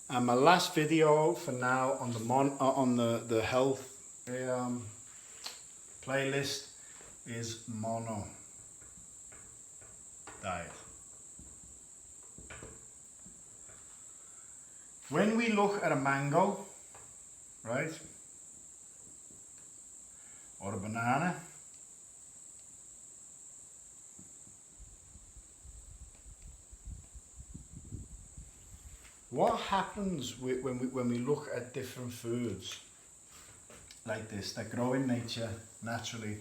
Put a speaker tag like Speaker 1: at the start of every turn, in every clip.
Speaker 1: And my last video for now on the health playlist is mono diet. When we look at a mango, right, or a banana, what happens when we look at different foods like this that grow in nature naturally?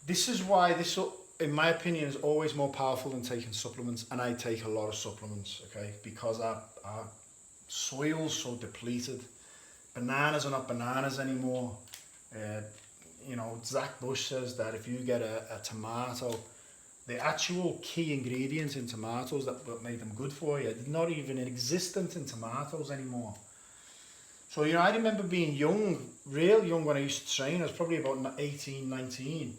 Speaker 1: This is why this, in my opinion, is always more powerful than taking supplements, and I take a lot of supplements, okay, because our soil's so depleted. Bananas are not bananas anymore. You know, Zach Bush says that if you get a tomato, the actual key ingredients in tomatoes that made them good for you, they're not even existent in tomatoes anymore. So, you know, I remember being young, real young when I used to train. I was probably about 18, 19.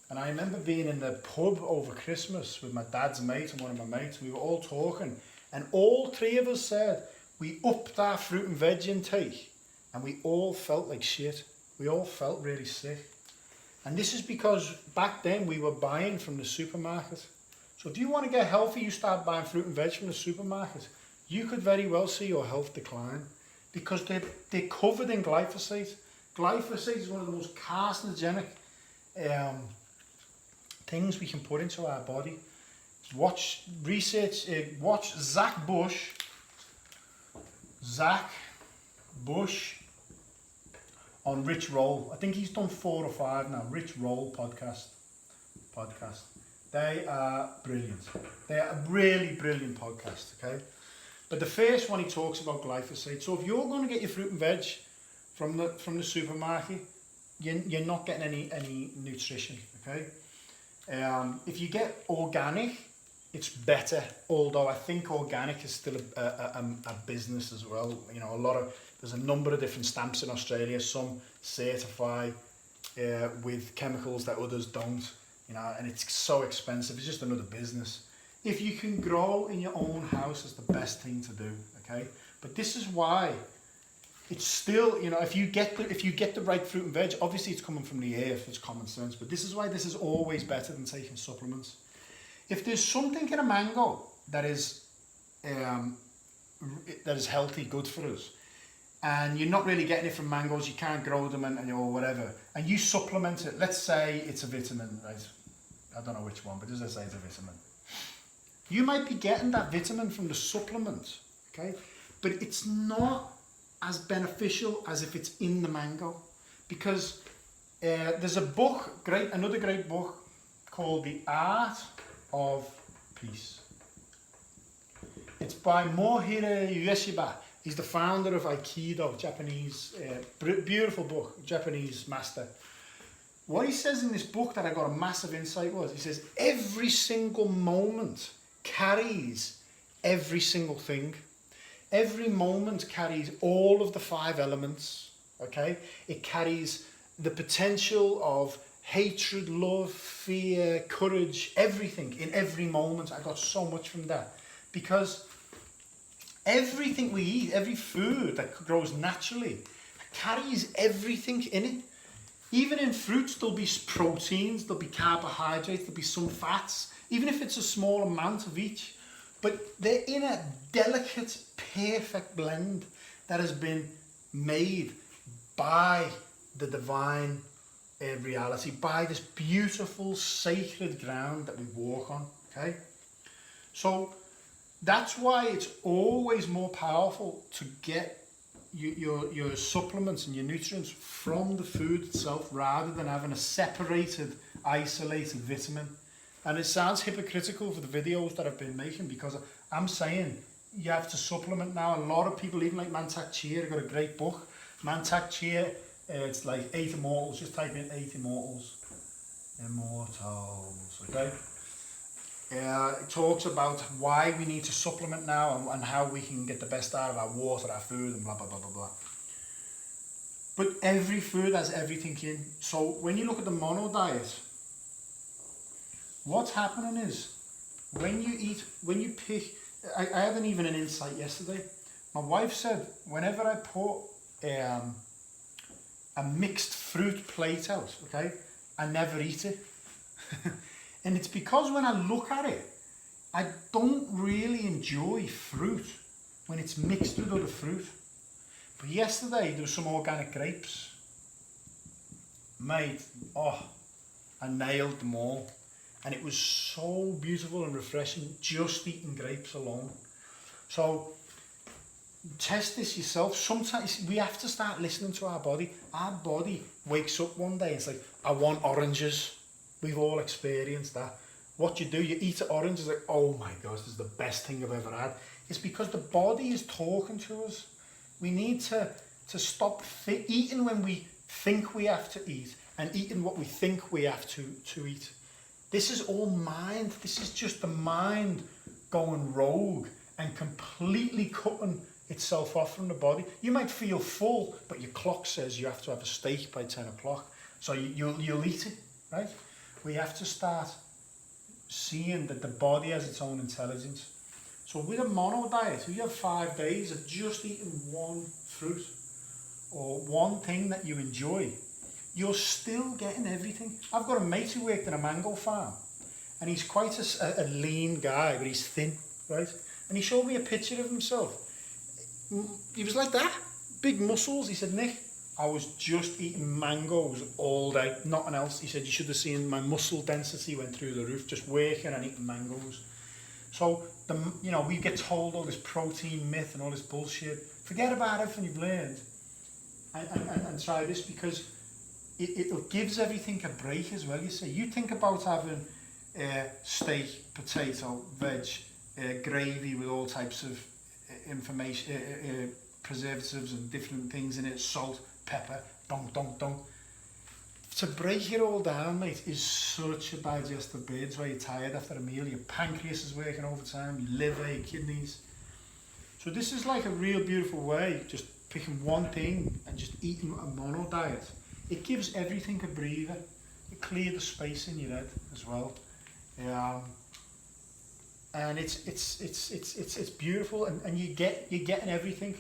Speaker 1: And I remember being in the pub over Christmas with my dad's mate and one of my mates. We were all talking, and all three of us said we upped our fruit and veg intake, and we all felt like shit. We all felt really sick. And this is because back then we were buying from the supermarket. So if you want to get healthy, you start buying fruit and veg from the supermarket. You could very well see your health decline because they're covered in glyphosate. Glyphosate is one of the most carcinogenic things we can put into our body. Watch Zach Bush on Rich Roll. I think he's done 4 or 5 now. Rich Roll podcast. They are brilliant. They are a really brilliant podcast, okay? But the first one, he talks about glyphosate. So if you're going to get your fruit and veg from the supermarket, you're not getting any nutrition, okay? If you get organic, it's better. Although I think organic is still a business as well. You know, there's a number of different stamps in Australia. Some certify with chemicals that others don't. You know, and it's so expensive. It's just another business. If you can grow in your own house, it's the best thing to do. Okay, but this is why. It's still, you know, if you get the right fruit and veg, obviously it's coming from the earth, it's common sense, but this is why this is always better than taking supplements. If there's something in a mango that is healthy, good for us, and you're not really getting it from mangoes, you can't grow them or whatever, and you supplement it, let's say it's a vitamin, right? I don't know which one, but just let's say it's a vitamin. You might be getting that vitamin from the supplement, okay? But it's not as beneficial as if it's in the mango, because there's a book, another great book called The Art of Peace. It's by Mohira Ueshiba. He's the founder of Aikido, Japanese, beautiful book, Japanese master. What he says in this book that I got a massive insight was, he says every single moment carries every single thing. Every moment carries all of the 5 elements, okay? It carries the potential of hatred, love, fear, courage, everything in every moment. I got so much from that. Because everything we eat, every food that grows naturally, carries everything in it. Even in fruits, there'll be proteins, there'll be carbohydrates, there'll be some fats, even if it's a small amount of each. But they're in a delicate, perfect blend that has been made by the divine reality, by this beautiful, sacred ground that we walk on, okay? So that's why it's always more powerful to get your supplements and your nutrients from the food itself rather than having a separated, isolated vitamin. And it sounds hypocritical for the videos that I've been making because I'm saying you have to supplement now. A lot of people, even like Mantak Chia, got a great book. Mantak Chia, it's like 8 Immortals. Just type in 8 Immortals. Okay? It talks about why we need to supplement now and how we can get the best out of our water, our food, and blah, blah, blah, blah, blah. But every food has everything in. So when you look at the mono diet, what's happening is when you pick I had even an insight yesterday. My wife said whenever I put a mixed fruit plate out, okay, I never eat it. And it's because when I look at it, I don't really enjoy fruit when it's mixed with other fruit. But yesterday there was some organic grapes. Mate, oh, I nailed them all. And it was so beautiful and refreshing just eating grapes alone. So test this yourself. Sometimes we have to start listening to our body. Our body wakes up one day and it's like, I want oranges. We've all experienced that. What you do, you eat an orange, it's like, oh my gosh, this is the best thing I've ever had. It's because the body is talking to us. We need to stop eating when we think we have to eat and eating what we think we have to eat. This is all mind. This is just the mind going rogue and completely cutting itself off from the body. You might feel full, but your clock says you have to have a steak by 10 o'clock. So you'll eat it, right? We have to start seeing that the body has its own intelligence. So with a mono diet, if you have 5 days of just eating one fruit or one thing that you enjoy, you're still getting everything. I've got a mate who worked in a mango farm, and he's quite a lean guy, but he's thin, right? And he showed me a picture of himself. He was like that, big muscles. He said, Nick, I was just eating mangoes all day, nothing else. He said, you should have seen my muscle density went through the roof, just working and eating mangoes. So, we get told all this protein myth and all this bullshit. Forget about everything you've learned and try this, because it gives everything a break as well. You see, you think about having steak, potato, veg, gravy with all types of preservatives and different things in it, salt, pepper, dong. To break it all down, mate, is such a digestive burden. That's why you're tired after a meal. Your pancreas is working overtime, your liver, your kidneys. So this is like a real beautiful way, just picking one thing and just eating a mono diet. It gives everything a breather. It clears the space in your head as well. And it's beautiful, and you're getting everything.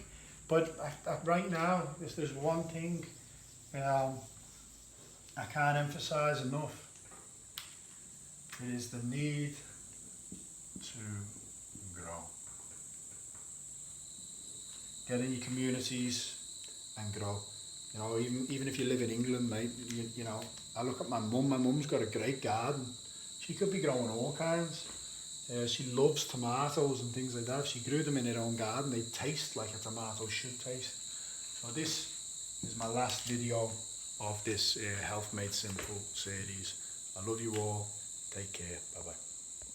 Speaker 1: But right now, if there's one thing I can't emphasize enough, it is the need to grow. Get in your communities and grow. Even if you live in England, mate, I look at my mum. My mum's got a great garden. She could be growing all kinds. She loves tomatoes and things like that. If she grew them in her own garden, they taste like a tomato should taste. So this is my last video of this Health Made Simple series. I love you all. Take care. Bye bye.